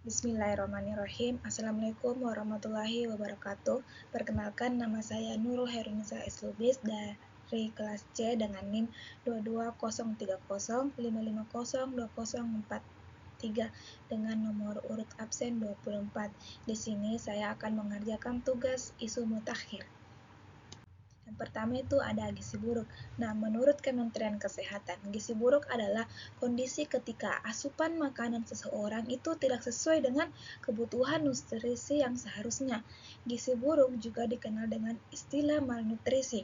Bismillahirrahmanirrahim. Assalamualaikum warahmatullahi wabarakatuh. Perkenalkan, nama saya Nurul Herunisa S. Lubis dari kelas C dengan NIM 22030550204 dengan nomor urut absen 24. Di sini saya akan mengerjakan tugas isu mutakhir. Yang pertama itu ada gizi buruk. Nah, menurut Kementerian Kesehatan, gizi buruk adalah kondisi ketika asupan makanan seseorang itu tidak sesuai dengan kebutuhan nutrisi yang seharusnya. Gizi buruk juga dikenal dengan istilah malnutrisi.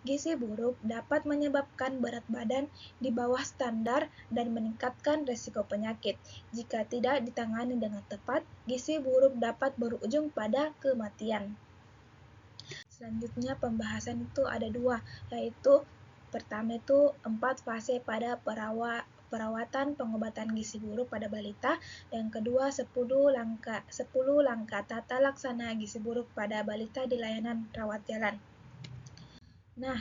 Gizi buruk dapat menyebabkan berat badan di bawah standar dan meningkatkan risiko penyakit. Jika tidak ditangani dengan tepat, gizi buruk dapat berujung pada kematian. Selanjutnya pembahasan itu ada dua, yaitu pertama itu 4 fase pada perawatan pengobatan gizi buruk pada balita, yang kedua 10 langkah tata laksana gizi buruk pada balita di layanan rawat jalan. Nah,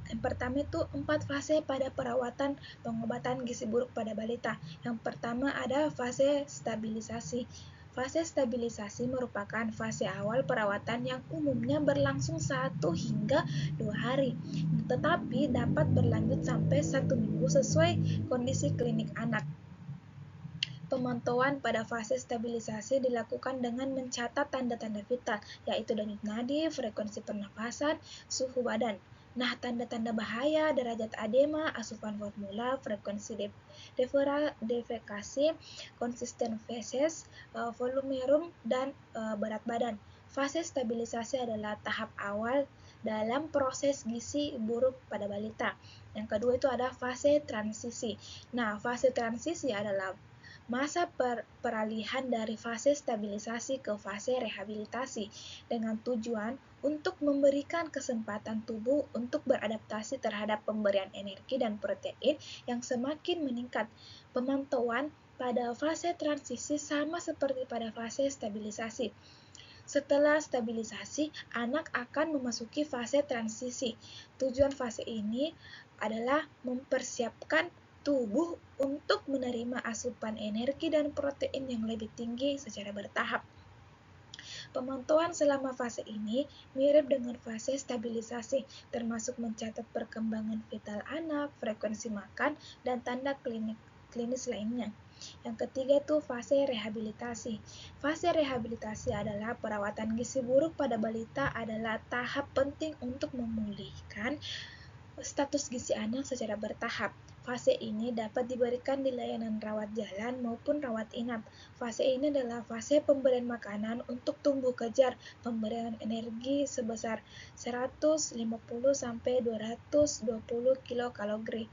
yang pertama itu 4 fase pada perawatan pengobatan gizi buruk pada balita. Yang pertama ada fase stabilisasi. Fase stabilisasi merupakan fase awal perawatan yang umumnya berlangsung 1 hingga 2 hari, tetapi dapat berlanjut sampai 1 minggu sesuai kondisi klinik anak. Pemantauan pada fase stabilisasi dilakukan dengan mencatat tanda-tanda vital, yaitu denyut nadi, frekuensi pernapasan, suhu badan. Nah, tanda-tanda bahaya, derajat edema, asupan formula, frekuensi defekasi, konsisten feses, volumerum, dan berat badan. Fase stabilisasi adalah tahap awal dalam proses gizi buruk pada balita. Yang kedua itu ada fase transisi. Nah, fase transisi adalah masa peralihan dari fase stabilisasi ke fase rehabilitasi dengan tujuan untuk memberikan kesempatan tubuh untuk beradaptasi terhadap pemberian energi dan protein yang semakin meningkat. Pemantauan pada fase transisi sama seperti pada fase stabilisasi. Setelah stabilisasi, anak akan memasuki fase transisi. Tujuan fase ini adalah mempersiapkan tubuh untuk menerima asupan energi dan protein yang lebih tinggi secara bertahap. Pemantauan selama fase ini mirip dengan fase stabilisasi, termasuk mencatat perkembangan vital anak, frekuensi makan, dan tanda klinis lainnya. Yang ketiga itu fase rehabilitasi. Fase rehabilitasi adalah perawatan gizi buruk pada balita adalah tahap penting untuk memulihkan status gizi anak secara bertahap. Fase ini dapat diberikan di layanan rawat jalan maupun rawat inap. Fase ini adalah fase pemberian makanan untuk tumbuh kejar, pemberian energi sebesar 150 sampai 220 kilokalori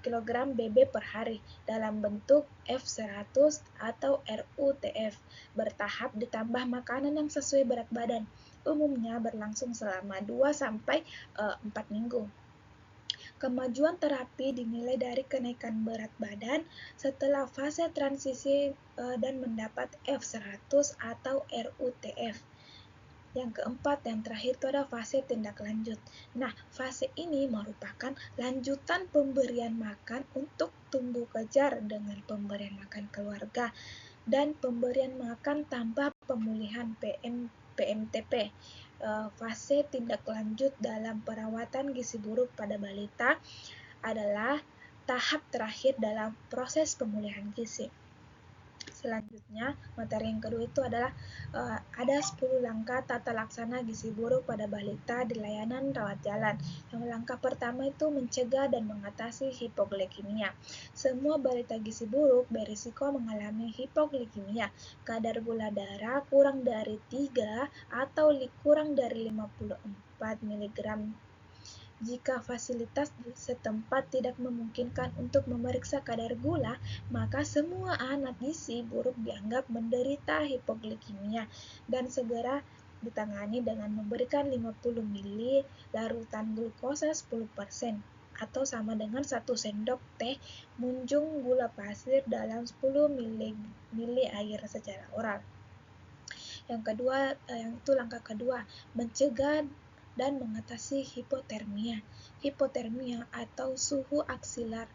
kilogram BB per hari dalam bentuk F100 atau RUTF bertahap ditambah makanan yang sesuai berat badan. Umumnya berlangsung selama 2 sampai 4 minggu. Kemajuan terapi dinilai dari kenaikan berat badan setelah fase transisi dan mendapat F100 atau RUTF. Yang keempat, yang terakhir itu ada fase tindak lanjut. Nah, fase ini merupakan lanjutan pemberian makan untuk tumbuh kejar dengan pemberian makan keluarga dan pemberian makan tanpa pemulihan PMTP. Fase tindak lanjut dalam perawatan gizi buruk pada balita adalah tahap terakhir dalam proses pemulihan gizi. Selanjutnya, materi yang kedua itu adalah ada 10 langkah tata laksana gizi buruk pada balita di layanan rawat jalan. Yang langkah pertama itu mencegah dan mengatasi hipoglikemia. Semua balita gizi buruk berisiko mengalami hipoglikemia, kadar gula darah kurang dari 3 atau kurang dari 54 mg. Jika fasilitas setempat tidak memungkinkan untuk memeriksa kadar gula, maka semua anak gizi buruk dianggap menderita hipoglikemia dan segera ditangani dengan memberikan 50 ml larutan glukosa 10% atau sama dengan 1 sendok teh munjung gula pasir dalam 10 ml air secara oral. Yang kedua, itu langkah kedua, mencegah dan mengatasi hipotermia. Hipotermia atau suhu aksilar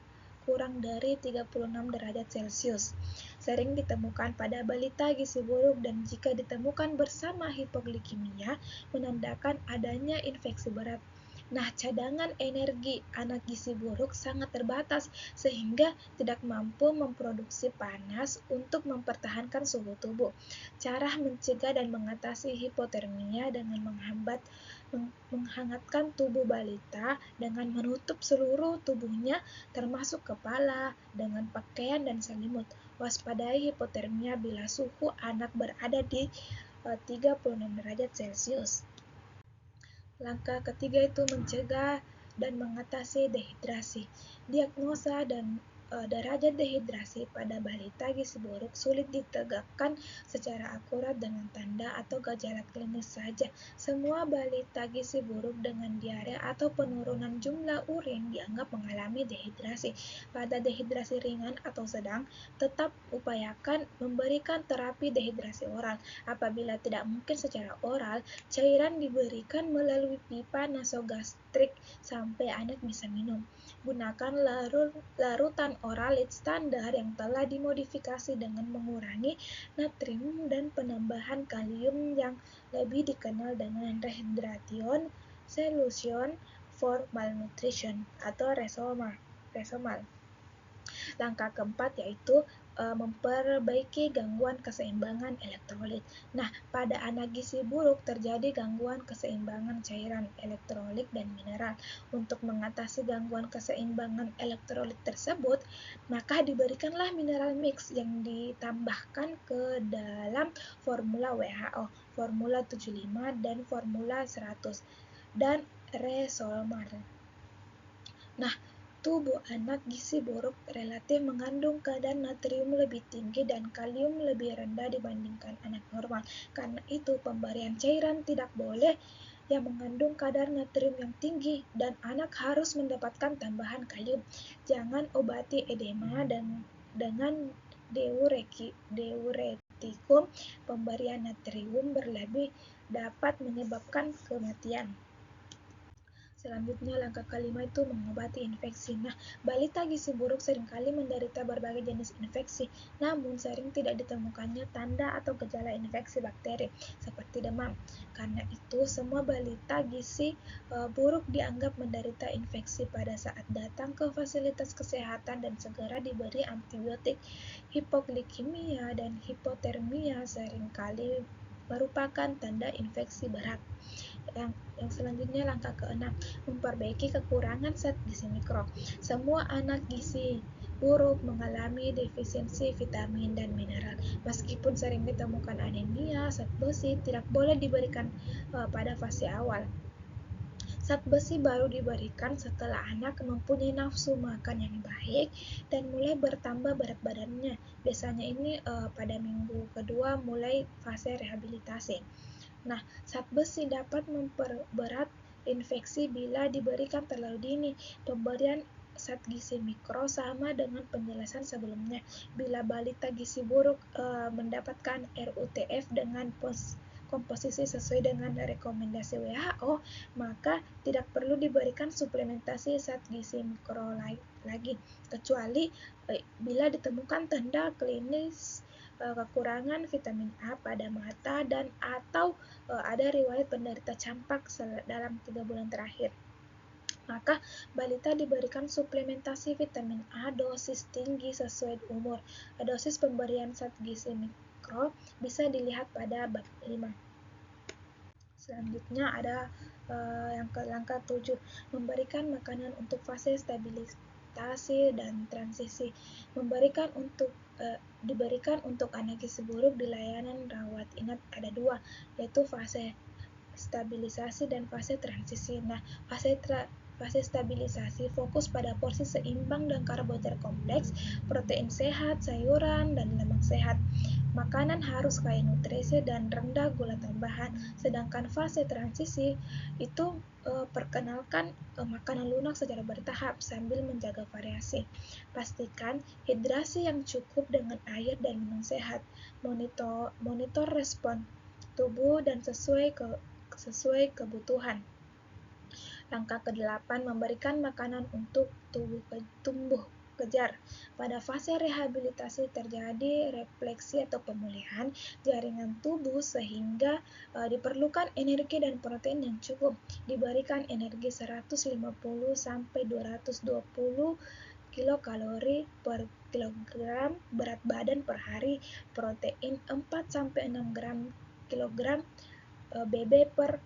kurang dari 36 derajat Celcius. Sering ditemukan pada balita gizi buruk dan jika ditemukan bersama hipoglikemia menandakan adanya infeksi berat. Nah, cadangan energi anak gizi buruk sangat terbatas sehingga tidak mampu memproduksi panas untuk mempertahankan suhu tubuh. Cara mencegah dan mengatasi hipotermia dengan menghangatkan tubuh balita dengan menutup seluruh tubuhnya termasuk kepala dengan pakaian dan selimut. Waspadai hipotermia bila suhu anak berada di 36 derajat Celcius. Langkah ketiga itu mencegah dan mengatasi dehidrasi. Diagnosa dan derajat dehidrasi pada balita gizi buruk sulit ditegakkan secara akurat dengan tanda atau gejala klinis saja. Semua balita gizi buruk dengan diare atau penurunan jumlah urin dianggap mengalami dehidrasi. Pada dehidrasi ringan atau sedang, tetap upayakan memberikan terapi dehidrasi oral. Apabila tidak mungkin secara oral, cairan diberikan melalui pipa nasogastrik sampai anak bisa minum. Gunakan larutan oralit standar yang telah dimodifikasi dengan mengurangi natrium dan penambahan kalium yang lebih dikenal dengan Rehydration Solution for Malnutrition atau Resomal. Langkah keempat yaitu memperbaiki gangguan keseimbangan elektrolit. Nah, pada anak gizi buruk terjadi gangguan keseimbangan cairan elektrolit dan mineral. Untuk mengatasi gangguan keseimbangan elektrolit tersebut, maka diberikanlah mineral mix yang ditambahkan ke dalam formula WHO, formula 75 dan formula 100 dan Resolmar. Nah, tubuh anak gizi buruk relatif mengandung kadar natrium lebih tinggi dan kalium lebih rendah dibandingkan anak normal. Karena itu, pemberian cairan tidak boleh yang mengandung kadar natrium yang tinggi dan anak harus mendapatkan tambahan kalium. Jangan obati edema dengan diuretikum. Pemberian natrium berlebih dapat menyebabkan kematian. Selanjutnya, langkah kelima itu mengobati infeksi. Nah, balita gizi buruk seringkali menderita berbagai jenis infeksi, namun sering tidak ditemukannya tanda atau gejala infeksi bakteri, seperti demam. Karena itu, semua balita gizi buruk dianggap menderita infeksi pada saat datang ke fasilitas kesehatan dan segera diberi antibiotik. Hipoglikemia dan hipotermia seringkali merupakan tanda infeksi berat. Yang selanjutnya langkah keenam, memperbaiki kekurangan zat gizi mikro. Semua anak gizi buruk mengalami defisiensi vitamin dan mineral. Meskipun sering ditemukan anemia, zat besi tidak boleh diberikan pada fase awal. Zat besi baru diberikan setelah anak mempunyai nafsu makan yang baik dan mulai bertambah berat badannya. Biasanya ini pada minggu kedua mulai fase rehabilitasi. Nah, zat besi dapat memperberat infeksi bila diberikan terlalu dini. Pemberian zat gizi mikro sama dengan penjelasan sebelumnya. Bila balita gizi buruk mendapatkan RUTF dengan komposisi sesuai dengan rekomendasi WHO, maka tidak perlu diberikan suplementasi zat gizi mikro lagi, kecuali bila ditemukan tanda klinis kekurangan vitamin A pada mata dan atau ada riwayat penderita campak dalam 3 bulan terakhir. Maka balita diberikan suplementasi vitamin A dosis tinggi sesuai umur. Dosis pemberian zat gizi mikro bisa dilihat pada bab 5. Selanjutnya ada yang ke langkah 7, memberikan makanan untuk fase stabilisasi dan transisi. Diberikan untuk anak gizi buruk di layanan rawat inap ada 2, yaitu fase stabilisasi dan fase transisi. Nah, fase stabilisasi fokus pada porsi seimbang dan karbohidrat kompleks, protein sehat, sayuran, dan lemak sehat. Makanan harus kaya nutrisi dan rendah gula tambahan. Sedangkan fase transisi itu perkenalkan makanan lunak secara bertahap sambil menjaga variasi. Pastikan hidrasi yang cukup dengan air dan minum sehat. Monitor respon tubuh dan sesuai kebutuhan. Langkah ke-8, memberikan makanan untuk tumbuh kejar. Pada fase rehabilitasi terjadi refleksi atau pemulihan jaringan tubuh sehingga diperlukan energi dan protein yang cukup. Diberikan energi 150 sampai 220 kilokalori per kilogram berat badan per hari, protein 4 sampai 6 gram kilogram BB per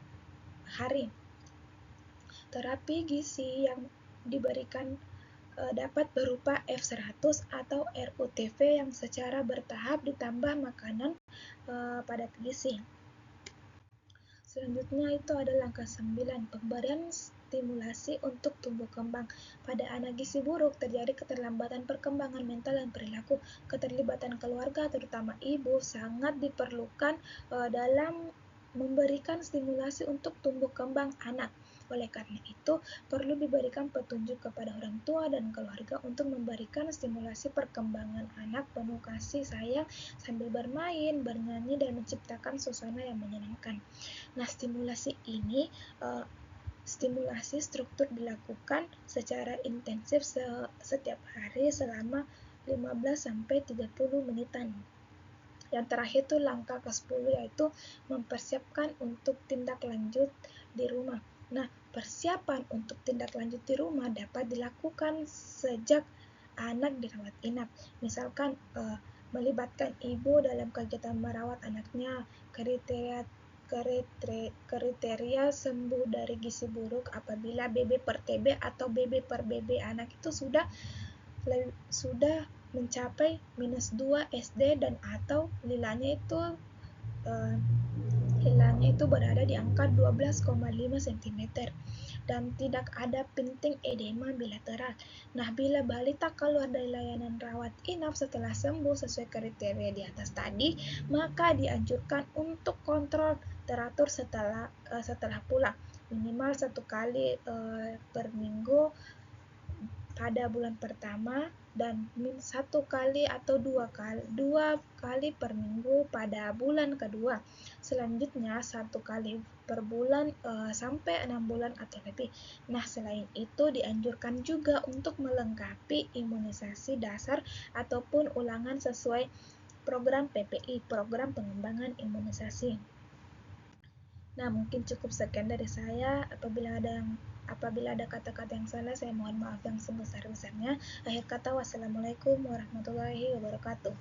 hari. Terapi gizi yang diberikan dapat berupa F100 atau RUTV yang secara bertahap ditambah makanan padat gizi. Selanjutnya itu ada langkah 9, pemberian stimulasi untuk tumbuh kembang. Pada anak gizi buruk terjadi keterlambatan perkembangan mental dan perilaku. Keterlibatan keluarga, terutama ibu, sangat diperlukan dalam memberikan stimulasi untuk tumbuh kembang anak. Oleh karena itu, perlu diberikan petunjuk kepada orang tua dan keluarga untuk memberikan stimulasi perkembangan anak penuh kasih sayang sambil bermain, bernyanyi, dan menciptakan suasana yang menyenangkan. Nah, stimulasi struktur dilakukan secara intensif setiap hari selama 15-30 menitan. Yang terakhir itu langkah ke-10 yaitu mempersiapkan untuk tindak lanjut di rumah. Nah, persiapan untuk tindak lanjut di rumah dapat dilakukan sejak anak dirawat inap. Misalkan melibatkan ibu dalam kegiatan merawat anaknya, kriteria sembuh dari gizi buruk apabila BB per TB atau BB per BB anak itu sudah mencapai -2 SD dan atau hilangnya itu berada di angka 12,5 cm dan tidak ada pinting edema bilateral. Nah, bila balita keluar dari layanan rawat inap setelah sembuh sesuai kriteria di atas tadi, maka dianjurkan untuk kontrol teratur setelah pulang, minimal 1 kali per minggu pada bulan pertama dan 1 kali atau 2 kali per minggu pada bulan kedua. Selanjutnya 1 kali per bulan sampai 6 bulan atau lebih. Nah, selain itu dianjurkan juga untuk melengkapi imunisasi dasar ataupun ulangan sesuai program PPI, program pengembangan imunisasi. Nah, mungkin cukup sekian dari saya. Apabila ada kata-kata yang salah, saya mohon maaf yang sebesar-besarnya. Akhir kata, wassalamualaikum warahmatullahi wabarakatuh.